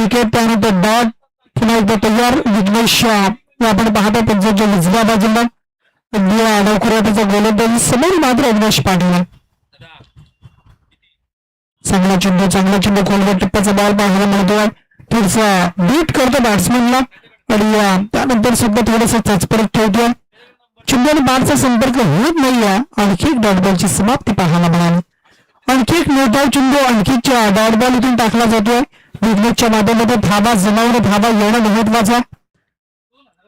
Wicket, त्यानंतर dot पुन्हा एकदा तयार. विघ्नेश आपण पाहतो पंजाबच्या उजव्या बाजूला डावखुरा त्याचा गोलंदाजी, समोर मात्र अविनाश पाटील. चांगला चेंडू खोलवर टप्प्याचा बॉल पाहायला मिळतोय. थोडसा बीट करतो बॅट्समॅनला आणि त्यानंतर सुद्धा थोडंसं चचपरत ठेवतोय. चेंडू आणि बॅटचा संपर्क होत नाहीये. आणखी एक डॉट बॉलची समाप्ती पाहायला मिळाली. आणखी एक निर्धाव चेंडू, आणखी डॉट बॉल इथून टाकला जातोय. विघ्नेशच्या माध्यमातून धावा जमावून धावा येणं महत्वाचा.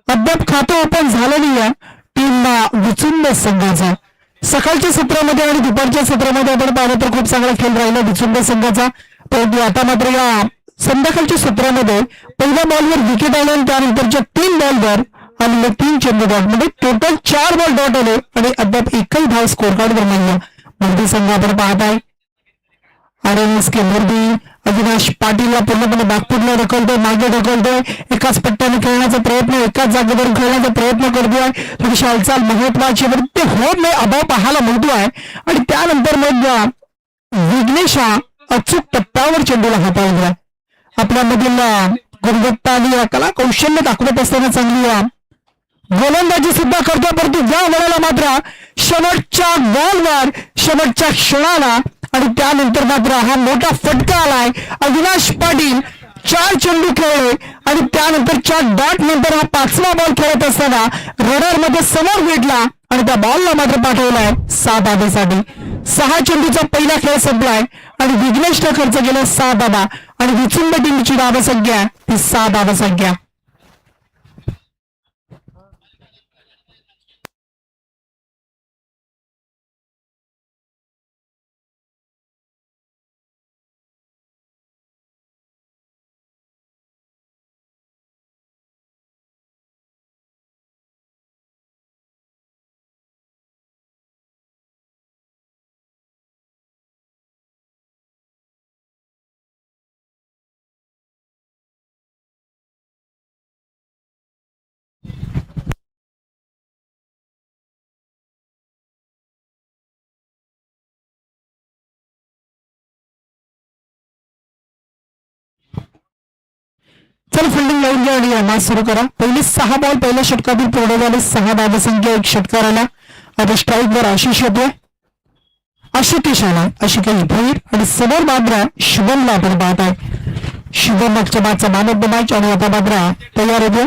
अद्याप खातं ओपन झालं नाहीये टीमला विचुंब संघाचा. सकाळच्या सत्रामध्ये आणि दुपारच्या सत्रामध्ये आपण पाहिलं तर खूप चांगला खेळ राहिला विचुंब संघाचा. परंतु आता मात्र या संध्याकाळच्या सत्रामध्ये पहिल्या बॉलवर विकेट आले आणि त्यानंतरच्या 3 बॉलवर आलेले 3 चेंडू डॉट म्हणजे टोटल 4 बॉल डॉट आले आणि अद्याप एकही धाव स्कोर कार्डवर नाहीये. मोदी संघ आपण पाहत आहे. RNSK मोदी अविनाश पाटीलला पूर्णपणे बॅकफुटला ढकलतोय, मागे ढकलतोय. एकाच पट्ट्याने खेळण्याचा प्रयत्न, एकाच जागेवर खेळण्याचा प्रयत्न करतोय. थोडीशी हालचाल महत्वाची ते होत नाही, अभाव पाहायला मिळतोय. आणि त्यानंतर मग विघ्नेश अचूक टप्प्यावर चेंडूला हाताळला. आपल्यामधील गुणवत्ता आणि कला कौशल्य दाखवत असताना चांगली गोलंदाजी सुद्धा करतो. परंतु या वेळेला मात्र शेवटच्या बॉलवर शेवटच्या क्षणाला आणि त्यानंतर मात्र हा मोठा फटका आलाय. अविनाश पाटील 4 चेंडू खेळले आणि त्यानंतरच्या डॉट नंतर हा 5वा बॉल खेळत असताना रडर मध्ये समोर भेटला आणि त्या बॉलला मात्र पाठवलाय 6 धावेसाठी. 6 चेंडूचा पहिला खेळ संपलाय आणि विघ्नेशने खर्च केला 6 धावा आणि विचुंब टीमची धावसंख्या ती 6 धावसंख्या. चल फिल्डिंग लावून घ्या आणि मॅच सुरू करा. पहिली 6 बॉल पहिल्या षटकातील पूर्ण झाले. 6 धावसंख्या, 1 षटकार आला. आता स्ट्राईक वर आशिष येतोय. आशुकेश आला, आशिकेश भोईर आणि समोर मात्र शुभमला आपण पाहत आहे. शुभम मागच्या मॅचचा मॅन ऑफ द मॅच आणि आता मात्र तयार होतोय.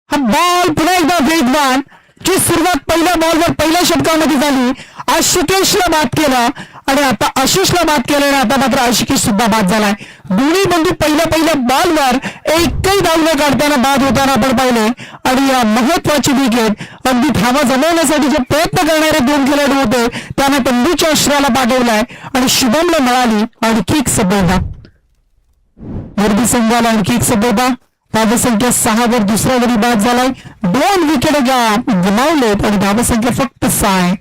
हा बॉल पुन्हा एकदा वेगवान ची सुरुवात पहिल्या बॉलवर पहिल्या षटकामध्ये झाली. आशुकेशला बाद केला आणि आता आशिषला बाद केल्याने आता मात्र आशिकेश सुद्धा बाद झालाय. दोन्ही बंधू पहिल्या बॉलवर एकही धाव न काढताना बाद होताना आपण पाहिले आणि या महत्वाची विकेट अगदी धावा जमवण्यासाठी जे प्रयत्न करणारे 2 खेळाडू होते त्यांना तंदूच्या अश्राला पाठवलाय आणि शुभमला मिळाली आणखी एक सफलता. मोदी संघाला आणखी एक सफलता. धावसंख्या 6 वर दुसरा गडी बाद झालाय. 2 विकेट गमावलेत आणि धावसंख्या फक्त 6 आहे.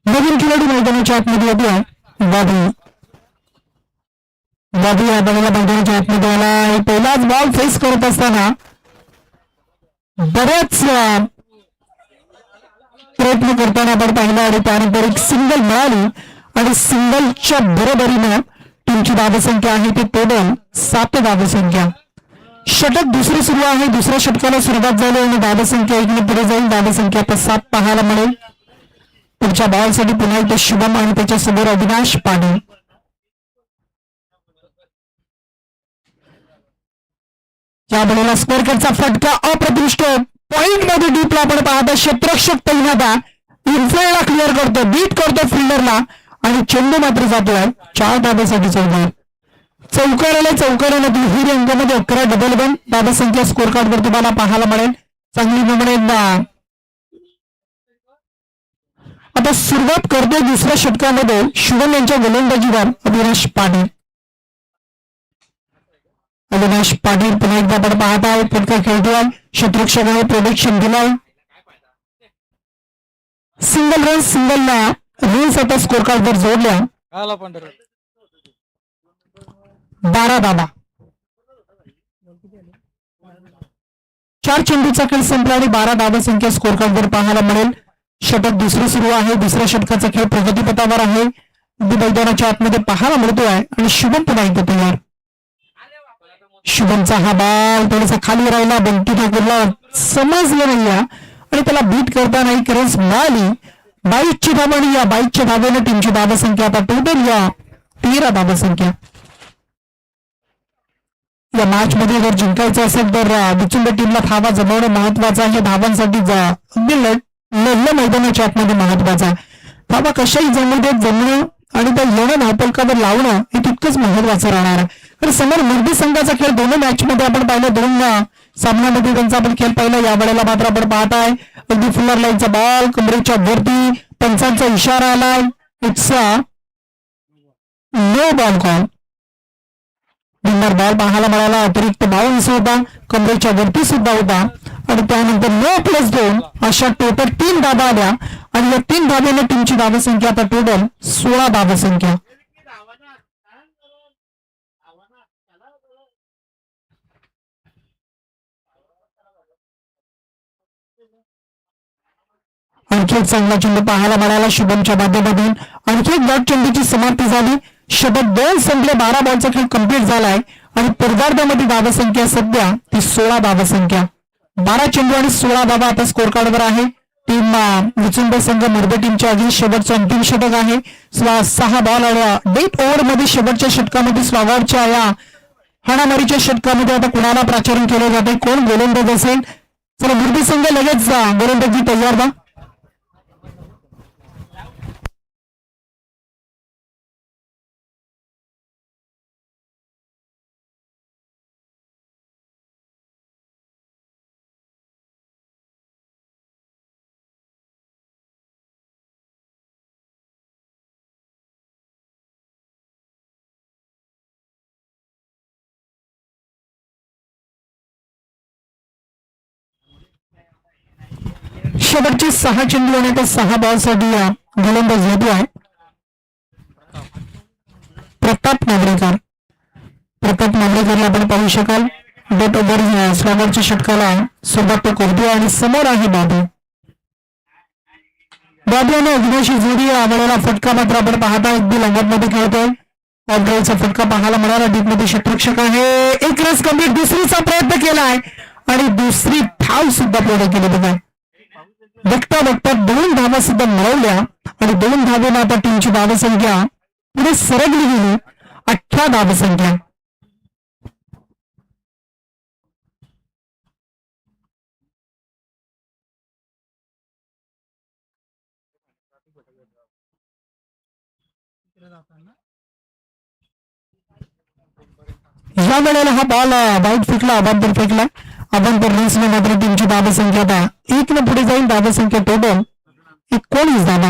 नवीन खेळाडू मैदानाच्या आतमध्ये येतोय. बाबू या बघायला मैदानाच्या आतमध्ये आला. पहिलाच बॉल फेस करत असताना बरेच प्रयत्न करताना आपण पाहिला आणि त्यानंतर एक सिंगल मिळाली आणि सिंगलच्या बरोबरीनं टीमची धावसंख्या आहे ती टोटल 7 धावसंख्या. षटक दुसरी सुरू आहे. दुसऱ्या षटकाला सुरुवात झाली आणि धावसंख्या 1 ने पुढे जाईल. धावसंख्या आता 7 पाहायला मिळेल. पुढच्या बॉलसाठी पुन्हा एकदा शुभम आणि त्याच्या समोर अविनाश पाटील. या बॉलला स्कोरकडचा फटका अप्रतिष्ठ पॉइंट मध्ये डीपला आपण पाहता. क्षेत्ररक्षक तैनाता इन्फिल्डला क्लिअर करतो, बीट करतो फिल्डरला आणि चेंडू मात्र जातोय 4 धाब्यासाठी चौकाराला दुहेरी अंकामध्ये 11 डबल गन. धावसंख्या स्कोर कार्ड वर तुम्हाला पाहायला मिळेल. चांगली प्रमाणे आता सुरुवात करतोय दुसऱ्या षटकामध्ये शुभम यांच्या गोलंदाजीवर अविनाश पाटील. अविनाश पाटील पुन्हा एकदा आपण पाहत आहोत. फटका खेळतोय, क्षेत्ररक्षक आहे, प्रोटेक्शन दिलाय. सिंगल रन्स आता स्कोर कार्ड वर जोडल्या. 12 धावा. 4 चेंडूचा खेळ संपला आणि 12 धावा संख्या स्कोर कार्ड वर पाहायला मिळेल. षटक दुसरं सुरू आहे. दुसऱ्या षटकाचा खेळ प्रगतीपथावर आहे. मैदानाच्या आतमध्ये पाहायला मिळतोय आणि शुभम पुन्हा एकदा तयार. शुभमचा हा बॉल थोडासा खाली राहिला, बंटी ठाकूरला समजलं नाही आणि त्याला बीट करताना एक रन्स मिळाली. 22ची धावा आणि या 22च्या धावेनं टीमची धावा संख्या आता टोटल या 13 धावा संख्या. या मॅच मध्ये जर जिंकायचं असेल तर विचुंब टीमला धावा जमवणं महत्वाचं आहे. धावांसाठी अगदी लढलं मैदानाच्या आतमध्ये महत्वाचं आहे. धावा कशाही जमणं आणि त्या येणं धावपलकावर लावणं हे तितकंच महत्वाचं राहणार आहे. तर समोर मुर्दी संघाचा खेळ दोन्ही मॅच मध्ये आपण पाहिलं, 2 सामन्यामध्ये त्यांचा आपण खेळ पाहिला. या वेळेला मात्र आपण पाहताय अगदी फुल्लर लाईनचा बॉल कमरेच्या वरती, पंचांचा इशारा आलाय. It's no ball call. Winner ball पाहायला मिळाला. अतिरिक्त बाउन्स होता, कमरेच्या वरती सुद्धा होता आणि त्यानंतर 9+2 अशा टोटल 3 धावा आल्या आणि या 3 धाब्याने टीमची धावा संख्या आता टोटल 16 धावा संख्या. आणखी एक चांगला चेंडू पाहायला मिळाला शुभमच्या माध्यमातून. आणखी एक डॉट चेंडूची समाप्ती झाली. षटक 2 संपले. 12 बॉलचा खेळ कंप्लीट झालाय आणि पूर्वार्धामध्ये धावा संख्या सध्या ती 16 धावा संख्या. 12 चेंडू आणि 16 धावा आता स्कोर कार्डवर आहे. टीम विचुंब संघ मुर्बे टीमच्या आधी शेवटचं अंतिम षटक आहे. 6 बॉल आल्या. डेथ ओव्हर मध्ये शेवटच्या षटकामध्ये स्वागतच्या या हाणामारीच्या षटकामध्ये आता कुणाला प्राचारण केलं जाते, कोण गोलंदाज असेल. चला मुर्बे संघ लगेच गोलंदाजी तयार व्हा. शेवटचे 6 चेंडू आणि आता 6 बॉलसाठी गोलंदाज येतो आहे प्रताप नागरेकरला आपण पाहू शकाल. डेट ओव्हर स्लॉगरच्या षटकाला सुरुवात तो करतोय आणि समोर आहे बाबू आणि अविनाशी जोडी आम्हाला फटका मात्र आपण पाहता अगदी लंगटमध्ये खेळतोय. ऑफड्राईव्हचा फटका पाहायला मिळाला. डीपमध्ये क्षेत्ररक्षक आहे. एक रस कंप्लीट. दुसरीचा प्रयत्न केलाय आणि दुसरी धाव सुद्धा पूर्ण केली. बघा बघता 2 धावा सुद्धा मिळवल्या आणि 2 धावेनं आता टीमची धावा संख्या पुढे सरकली गेली. 18 धावा संख्या. या वेळेला हा बॉल वाईट फेकला, अबांतर फेकला. अबांतर रन्सने मात्र टीमची धावा संख्या आता 1 न पुढे जाईल. धावा संख्या टोटल 19 धावा.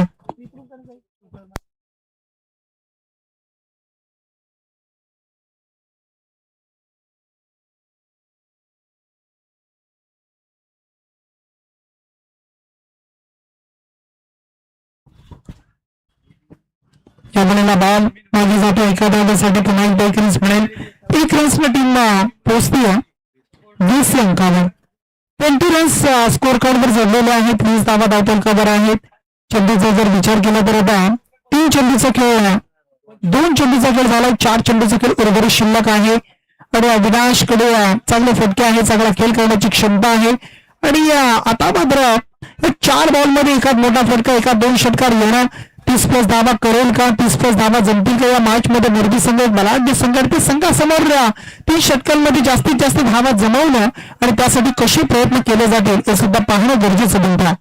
या वेळेला बॉल मागे जातो. एका धावेसाठी पुन्हा एकदा 1 रन्स मिळेल. 1 रन्सने टीम पोहोचते 20 अंकावर. 20 रन्स स्कोर कार्डवर जोडलेले आहेत. 20 धावा धावपलकावर आहेत. चेंडूचा जर विचार केला तर आता 3 चेंडूचा खेळ, 2 चेंडूचा खेळ झाला. 4 चेंडूचा खेळ उर्वरित शिल्लक आहे आणि अविनाश कडे चांगले फटके आहे, चांगला खेळ करण्याची क्षमता आहे आणि आता मात्र 4 बॉलमध्ये एखाद मोठा फटका, एखाद 2 षटकार येणं 30+ धावा करेल का, 30+ धावा जमतील का या मॅच मध्ये. मोरबी संघ बलाढ्य संघ ते संघासमोर 3 षटकांमध्ये जास्तीत जास्त धावा जमवणं आणि त्यासाठी कसे प्रयत्न केले जातील हे सुद्धा पाहणं गरजेचं बनतं.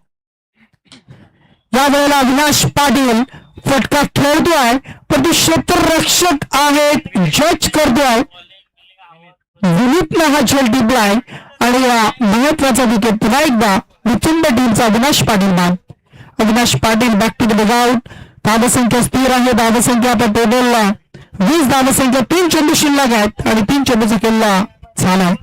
या वेळेला अविनाश पाटील फटका खेळतोय पण तो क्षेत्ररक्षक आहेत, जज करतोय. विनीतला हा झेल टिपलाय आणि महत्वाचा विकेट पुन्हा एकदा विचुंब टीमचा अविनाश पाटील मान. Avinash Patil back to the dugout. धावा संख्या स्थिर आहे. धावा संख्या आता टोटल 20 धावा संख्या. 3 चेंडू शिल्लक आहेत आणि 3 चेंडूचा खेळला झालाय.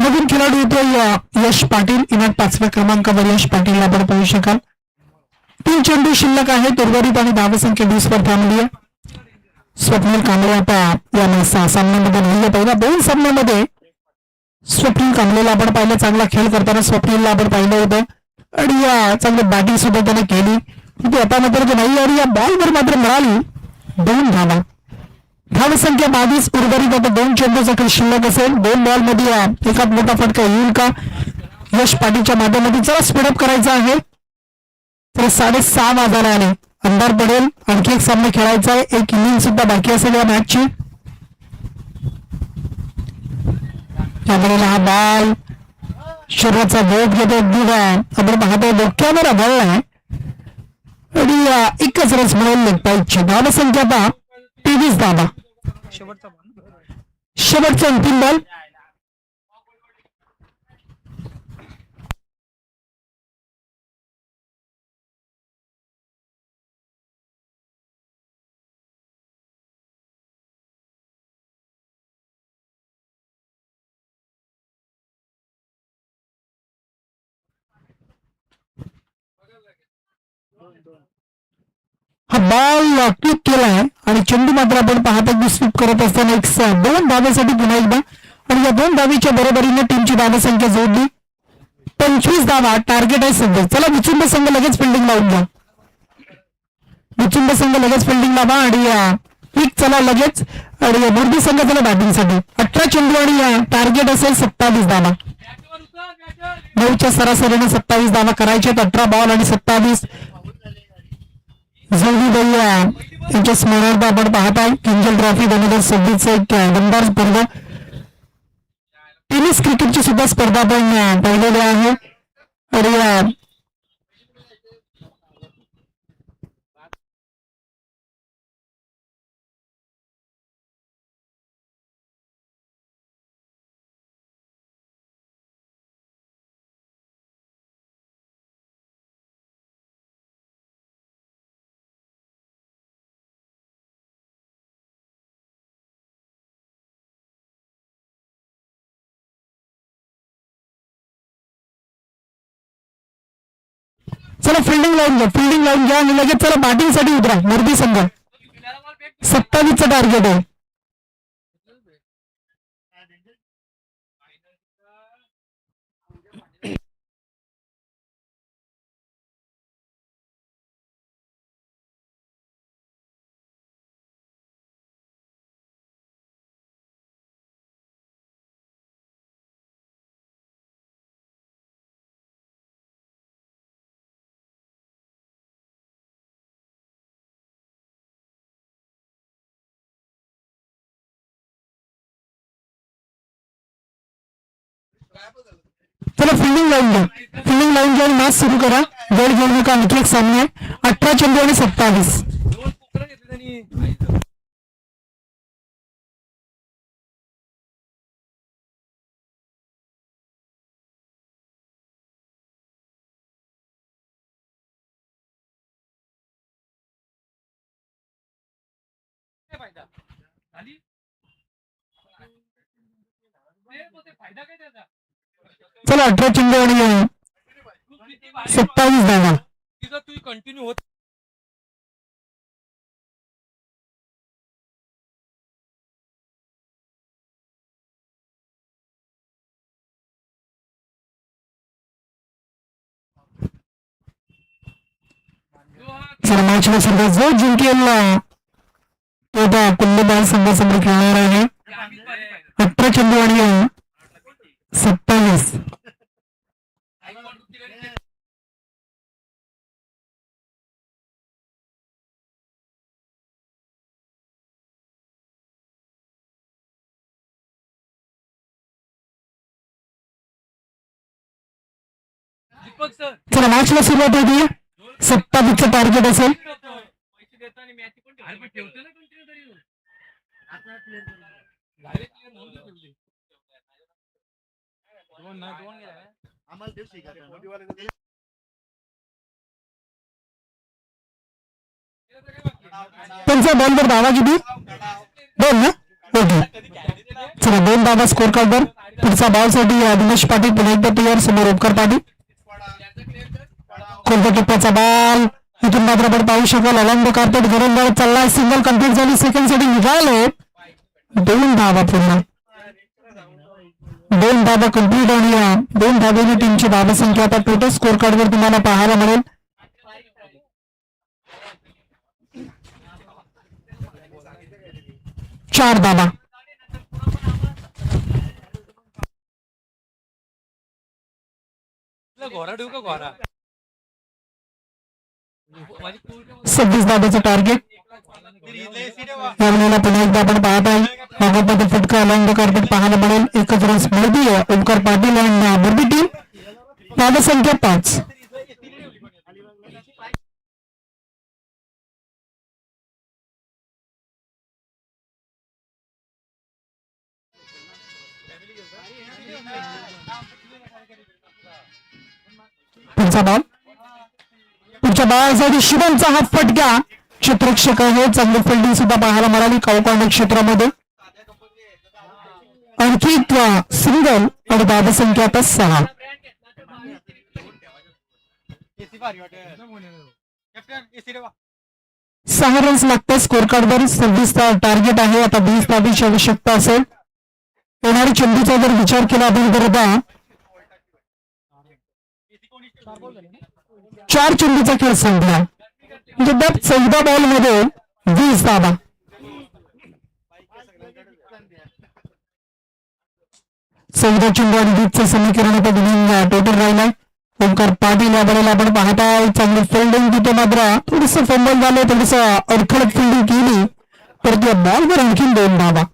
नवीन खेळाडू येतो यश पाटील. इनात 5व्या क्रमांकावर यश पाटील आपण पाहू शकाल. 3 चेंडू शिल्लक आहेत. उर्वरित आणि धावसंख्या 20 वर थांबली आहे. स्वप्नील कांबळे आता या सामन्यामध्ये नाही. पहिल्या 2 सामन्यामध्ये स्वप्नील कांबळेला आपण पाहिलं, चांगला खेळ करताना स्वप्नीलला आपण पाहिलं होतं आणि या चांगली बॅटिंग सुद्धा त्याने केली. आता मात्र नाही आणि या बॉलवर मात्र मिळाली 2 धावा. धावसंख्या 22. उर्वरित आता 2 चेंडूचा खेळ शिल्लक असेल. 2 बॉल मध्ये एकात मोठा फटका येईल का यश पाटीलच्या माध्यमातून? चला स्पीडअप करायचा आहे. तर 6:30 वाजायला आले. अंधार पडेल. आणखी एक सामना खेळायचा आहे. एक इनिंग सुद्धा बाकी असेल या मॅचची. त्यामुळे हा बॉल शरीराचा वेग घेतो. आपण पाहतोय डोक्यावर आढळलाय आणि एकच रस मिळेल लेग पाईपची. धावसंख्या 23 धावा. शेवटचा अंतिम बॉल. हा बॉल क्लिक केलाय आणि चेंडू मात्र आपण पाहतो स्वीप करत असताना 2 धावेसाठी पुन्हा एकदा आणि या 2 धावेच्या बरोबरीने टीमची धावसंख्या जोडली. 25 धावा टार्गेट आहे सध्या. चला विचुंब संघ लगेच फिल्डिंग लावून घ्या. विचुंब संघ लगेच फिल्डिंग लावा आणि क्लिक चला लगेच. आणि मोरबी संघ चला बॅटिंगसाठी. 18 चेंडू आणि टार्गेट असेल 27 धावा. 9च्या सरासरीने 27 धावा करायचे. 18 बॉल आणि 27. जोडी भैया यांच्या स्मरणार्थ आपण पाहत आहे किंजल ट्रॉफी 2026 एक दमदार स्पर्धा. टेनिस क्रिकेटची सुद्धा स्पर्धा आपण पाहिलेली आहे आणि चला फिल्डिंग लावून घ्या. फिल्डिंग लावून घ्या आणि लगेच चला बॅटिंगसाठी उतरा. मोरबी संघ 27चं टार्गेट आहे. चला फिल्डिंग लावून घ्या. फिल्डिंग लावून घ्या आणि मॅच सुरू करा. वेळ घेऊ नका. आणखी एक सामना आहे. 18 चेंडू आणि 27. चला 18 चेंडू आणि 27 धावा. कंटिन्यू होत चला मॅचला सुरुवात. जो जिंकेल तो कुल्लेबाल संघासमोर खेळणार आहे. 18 चेंडू आणि 27. दीपक सर चला मॅचला सुरुवात होती. 27चं टार्गेट असेल. पैसे देतो आणि मॅच पण ठेवतो ना कंटिन्यू तरी डायरेक्ट क्लिअर नव्हती ठेवली. दोन गेला आम्हाला देऊ शिकायचं. त्यांचा बॉलवर धावा किती? 2 ना. ओके चला 2 धावा स्कोर कार्डवर. पुढचा बॉलसाठी दिनेश पाटील पुन्हा एकदा तयार. समोर ओमकार पाटील. खोलच्या टप्प्याचा बॉल इथून मात्र आपण पाहू शकाल. अलंग कार्पेट घरून चाललाय. सिंगल कम्प्लीट झाली. सेकंड साठी निघाले. 2 धावा पूर्ण. 2 धावा कम्प्लीट आणि 2 धावेने टीमची धावा संख्या आता टोटल स्कोर कार्डवर तुम्हाला पाहायला मिळेल. 4 धावा. घोरा ठेवू का घोरा 26 धाब्याचं टार्गेट. यावेळेला पुन्हा एकदा आपण पाहत आहे. भागामध्ये फटका अलंग कार्पेट पाहायला मिळेल. एकच रस मोदी ओमकार पाटील आणि मोदी टीम. धावा संख्या 5. पुढचा बॉल. पुढच्या बॉलसाठी शिवमचा हा फटका क्षेत्ररक्षक आहे. चांगली फिल्डिंग सुद्धा पाहायला मिळाली कॉर्नर क्षेत्रामध्ये. आणखी सिंगल आणि धावा संख्या आता 6. 6 रन्स लागतात स्कोर कार्डवर. 26 टार्गेट आहे. आता 20 धावेची आवश्यकता असेल. येणारी चेंडूचा जर विचार केला आपण तर 4 चेंडूचा खेळ संपला. म्हणजे त्या 14 बॉल मध्ये 20 धावा. 14 चेंडू आणि 20चं समीकरण आता विनिंग टोटल राहिलाय. ओमकार पाटील या बॉलला आपण पाहताय. चांगली फिल्डिंग तिथे मात्र थोडस फंबल झालं. थोडस अडखळत फिल्डिंग केली तर त्या बॉलवर आणखीन 2 धावा.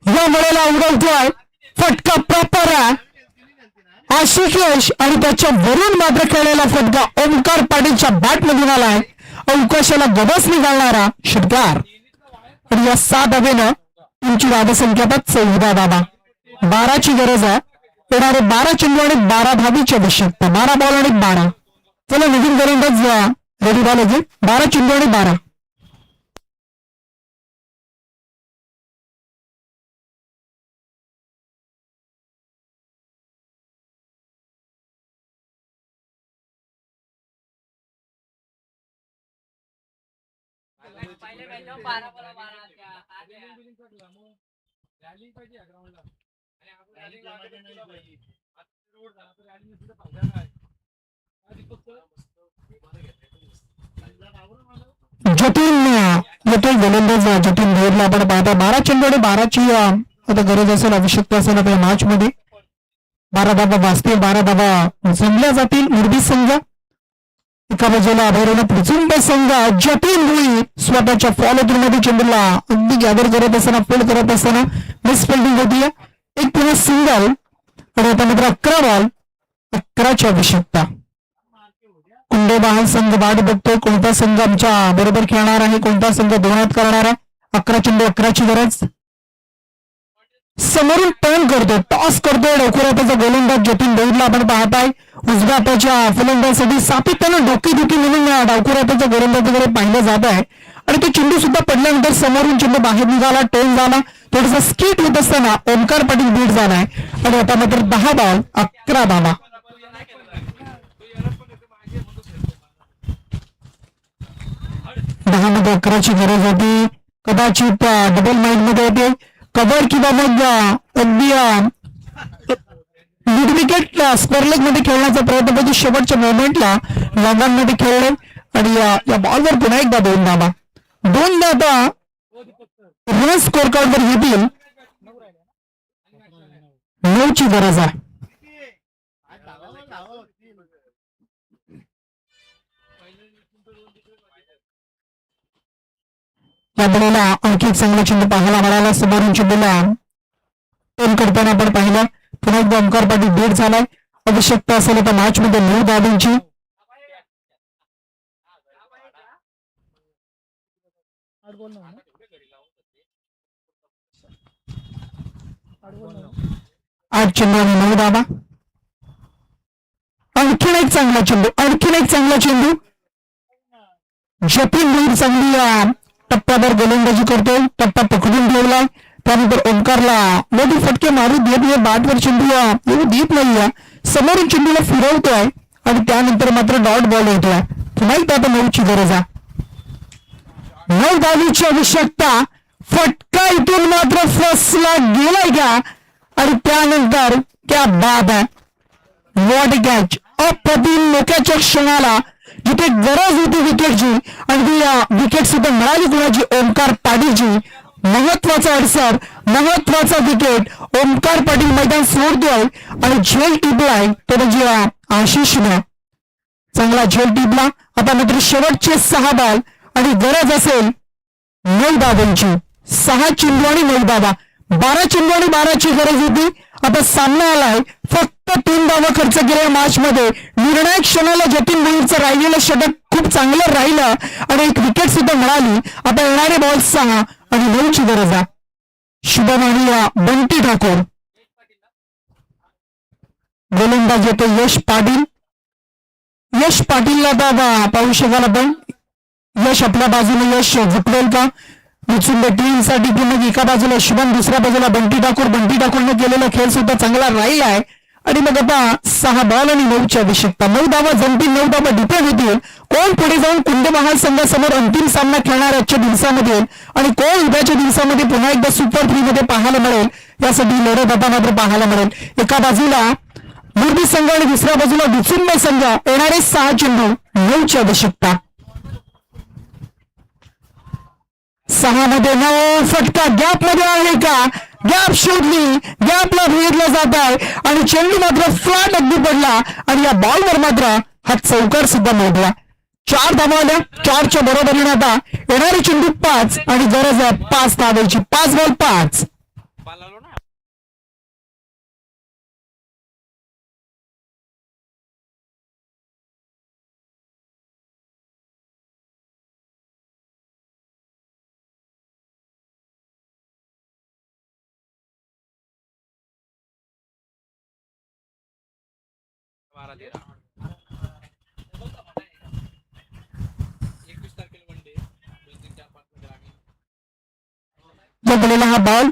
या वेळेला उडवतोय फटका प्रॉपर आहे. आशिकेश आणि त्याच्या वरून मात्र खेळलेला फटका ओमकार पाटीलच्या बॅट मधून आलाय. अवकाशाला गबस निघालणारा षटकार. आणि या 7 धावेनं टीमची धावा संख्या 14 धावा. 12ची गरज आहे. येणारे 12 चेंडू आणि 12 धावीची आवश्यकता. 12 बॉल आणि 12. चला नवीन गोलंदाज रेडी बॉल अगेन. 12 चेंडू आणि 12. जटील गोलंदाज जटील भोरला आपण पाहतो. 12 चेंडू आणि 12ची आता गरज असेल आवश्यकता असेल आपल्या मॅच मध्ये. 12 धावा वाचतील. 12 धावा जमल्या जातील. मुरबी संघ एका बाजूला अभयारण्य प्रचंड संघ जटील भोई स्वतःच्या फॉलो थ्रू मध्ये चेंडूला अगदी गॅदर करत असताना फील्ड करत असताना मिस फिल्डिंग होतीये. एक पुन्हा सिंगल आणि आता मात्र 11 बॉल 11ची आवश्यकता. कुंडेबहाल संघ वाट बघतोय. कोणता संघ आमच्या बरोबर खेळणार आहे, कोणता संघ दोनात करणार आहे. 11 चेंडू 11ची गरज. समोरून टर्न करतो, टॉस करतोय डोकुराताचा गोलंदाज जतीन दौडला आपण पाहताय. उजव्या हाताच्या फलंदाजासाठी सातत्यानं डोकेदुखी म्हणून डावकुराताच्या गोलंदाजाकडे पाहिलं जात आहे. आणि तो चेंडू सुद्धा पडल्यानंतर समोरून चेंडू बाहेर निघाला, टर्न झाला. थोडासा स्किट होत असताना ओमकार पाटील बीट झालाय. आणि आता मात्र 10 बॉल 11 धावा. 10 मध्ये 11ची गरज होती. कदाचित डबल माइंड मध्ये होते. कव्हर किंवा मग अगदी मिड विकेट स्क्वेअर लेग मध्ये खेळण्याचा प्रयत्न पाहिजे. शेवटच्या मोमेंटला लॉंगांमध्ये खेळले आणि या बॉलवर पुन्हा एकदा 2 धावा. 2 आता रन स्कोर कार्ड वर येतील. 9ची गरज आहे. या बळीला आणखी एक चांगला चेंडू पाहायला मिळाला. समोरून चेंडूला टर्न करताना आपण पाहिलं. पुन्हा एकदा ओंकार पाटील बेट झालाय. आवश्यकता असेल तर मॅच मध्ये 9 धावांची. आठ चेंडू आणि 9 धावा. आणखीन एक चांगला चेंडू, आणखीन एक चांगला चेंडू. जतीन भोईर चांगली टप्प्यावर गोलंदाजी करतोय. टप्पा पकडून ठेवलाय. त्यानंतर ओंकारला मोठी फटके मारू देत नाही. बॅटवर चेंडू येऊ देत नाहीये. समोरून चेंडूला फिरवतोय आणि त्यानंतर मात्र डॉट बॉल होतोय. पुन्हा एकदा आता 9ची गरज आहे. 9 धावीची आवश्यकता. फटका इथून मात्र फसला गेलाय का आणि त्यानंतर क्या बाद आहे. What catch. अप्रतिम मोक्याच्या क्षणाला जिथे गरज होती विकेटची आणि ती विकेट सुद्धा मिळाली कुणाची, ओंकार पाटीलची. महत्वाचा अडसर, महत्वाचा विकेट. ओंकार पाटील मैदान सोडतोय आणि झेल टिपलाय तो म्हणजे आशिषनं. चांगला झेल टिपला. आता मात्र शेवटचे 6 बॉल आणि गरज असेल 9 धावांची. 6 चेंडू आणि 9 धावा. 12 चेंडू आणि 12ची गरज होती. आता सामना आलाय. फक्त 3 धावा खर्च केल्या मॅच मध्ये. निर्णायक क्षणाला जतीन भोईरचं राहिलेलं षटक खूप चांगलं राहिलं आणि एक विकेट सुद्धा मिळाली. आता येणारे बॉल 6 आणि 9ची गरज आहे. शुभम आणि बंटी ठाकूर. गोलंदाज येतो यश पाटील. यश पाटीलला आता पाहू शकाल आपण. यश आपल्या बाजूने यश झुकवेल का मुचुंबे टीमसाठी की मग एका बाजूला शुभम, दुसऱ्या बाजूला बंटी ठाकूर. बंटी ठाकूरने केलेला खेळ सुद्धा चांगला राहिला आहे आणि मग आता 6 बॉल आणि 9ची आवश्यकता. 9 धावा जमतील, 9 धावा डिपेंड होतील. कोण पुढे जाऊन कुंडमहाल संघासमोर अंतिम सामना खेळणार आजच्या दिवसामध्ये आणि कोण उद्याच्या दिवसामध्ये पुन्हा एकदा सुपर 3 मध्ये पाहायला मिळेल यासाठी लढत आता मात्र पाहायला मिळेल. एका बाजूला मुरबी संघ आणि दुसऱ्या बाजूला विचुंबे संघ. येणारे 6 चेंडू, 9ची आवश्यकता. 6 मध्ये 9. फटका गॅप मध्ये आहे का? गॅप शोधली. गॅपला भेदलं जात आहे आणि चेंडू मात्र फ्लॅट अगदी पडला आणि या बॉलवर मात्र हा चौकार सुद्धा मोडला. 4 धावा आल्या. 4च्या बरोबरीने आता येणारे चेंडू 5 आणि गरज आहे 5 धावायची. 5 बॉल 5. हा बॉल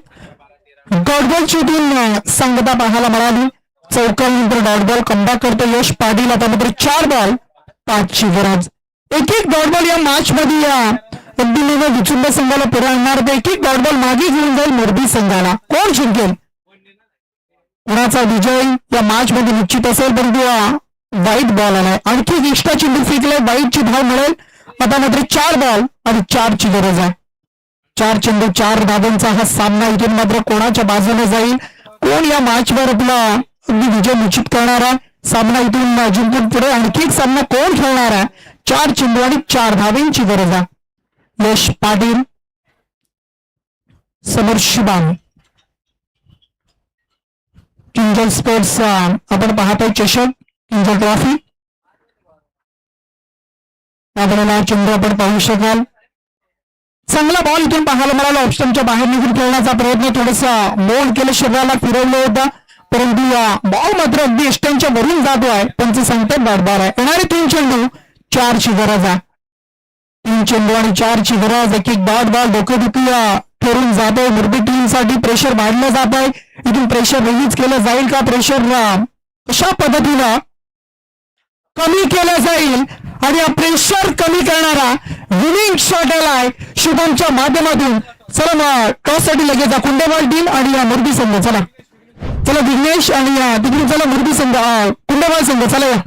डॉट बॉलची टीम संगता पाहायला मिळाली. चौकानंतर डॉट बॉल कमबॅक करतो यश पाटील. आता मात्र 4 बॉल 5ची गरज. एक डॉट बॉल या मॅच मध्ये अगदी विचुंबे संघाला पुढे आणणार. तर एक डॉट बॉल मागे घेऊन जाईल मोरबी संघाला. कोण जिंकेल? कुणाचा विजय या मॅच मध्ये निश्चित असेल. परंतु वाईट बॉल आलाय. आणखी एक्स्ट्रा चेंडू फेकलाय. वाईटची धाव मिळेल. आता मात्र 4 बॉल आणि 4ची गरज आहे. 4 चेंडू 4 धावांचा हा सामना. इथून मात्र कोणाच्या बाजूने जाईल, कोण या मॅचवर आपला अगदी विजय निश्चित करणार आहे. सामना इथून जिंकून पुढे आणखी एक सामना कोण खेळणार आहे. 4 चेंडू आणि 4 धावांची गरज आहे. यश पाटील समोर शुभम. किंजल स्पोर्ट्स आपण पाहतोय चषक, किंजल ट्रॉफी. आपल्याला चेंडू आपण पाहू शकाल. चांगला बॉल इथून पाहायला मिळाला. ऑप्शनच्या बाहेर निघून खेळण्याचा प्रयत्न थोडासा मोड केलं, शरीराला फिरवलं होतं, परंतु बॉल मात्र अगदी एस्टनच्या वरून जातोय. त्यांचं सांगतात बरोबर आहे. येणारे 3 चेंडू 4ची गरज आहे. 3 चेंडू आणि 4ची गरज. एक डॉट बॉल डोकेदुखी ठरून जातोय. मुरबी टीम साठी प्रेशर वाढलं जात आहे. इथून प्रेशर रिलीज केलं जाईल का? प्रेशर कशा पद्धतीनं कमी केलं जाईल आणि हा प्रेशर कमी करणारा विनिंग शॉट आलाय शुभमच्या माध्यमातून. चला टॉस साठी लगेच कुंडेवाल टीम आणि मुरबी संघ. चला चला विघ्नेश आणि तिकडून चला मुरबी संघ, कुंडेवाल संघ. चला या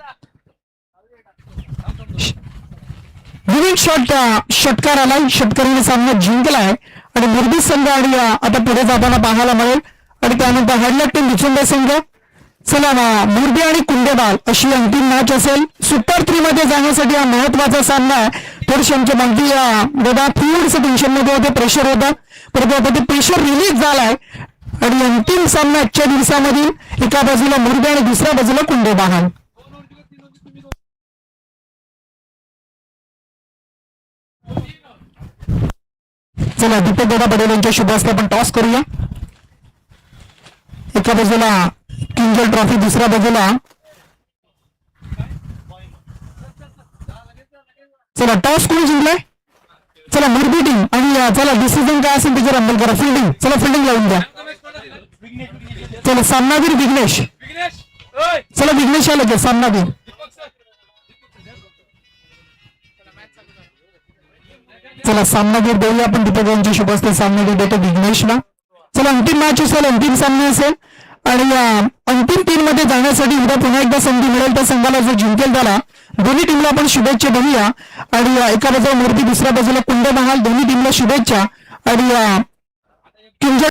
विनिंग शॉट षटकार आलाय. षटकारीने सामना जिंकलाय आणि मुरबी संघ आणि आता पुढे जाताना पाहायला मिळेल. आणि त्यानंतर हडलट टीम विचुंबे संघ. चला ना, मुरबी आणि कुंडेबाल अशी अंतिम मॅच असेल. सुपर 3 मध्ये जाण्यासाठी हा महत्वाचा सामना आहे. थोडीशी आमच्या मागची दादा थोडंसं टेन्शन मध्ये होते, प्रेशर होतं, परंतु आता ते प्रेशर रिलीज झालाय आणि अंतिम सामना आजच्या दिवसामधील एका बाजूला मुरबी आणि दुसऱ्या बाजूला कुंडेबाल. चला दीपक दादा पटेल यांच्या शुभ हस्ते आपण टॉस करूया. एका बाजूला किंजल ट्रॉफी, दुसऱ्या बाजूला चला टॉस कोणी जिंकलाय? चला मुरबी टीम. आणि चला डिसिजन काय असेल त्याच्यावर अंमल करा. फिल्डिंग, चला फिल्डिंग लावून द्या. चला सामनावीर विघ्नेश. विघ्नेश ओय चला विघ्नेश आलं का सामनावीर. दीपक सर चला सामनावीर देऊया आपण दीपक यांच्या शुभ हस्ते सामनावीर देतो विघ्नेशला. चला अंतिम मॅच असेल, अंतिम सामना असेल आणि अंतिम 3 मध्ये जाण्यासाठी उद्या पुन्हा एकदा संधी मिळेल. त्या संघाला जो जिंकेल त्याला दोन्ही टीमला आपण शुभेच्छा देऊया. आणि एका बाजूला मुरबी, दुसऱ्या बाजूला कुंडेबहाल, दोन्ही टीमला शुभेच्छा. आणि किंजल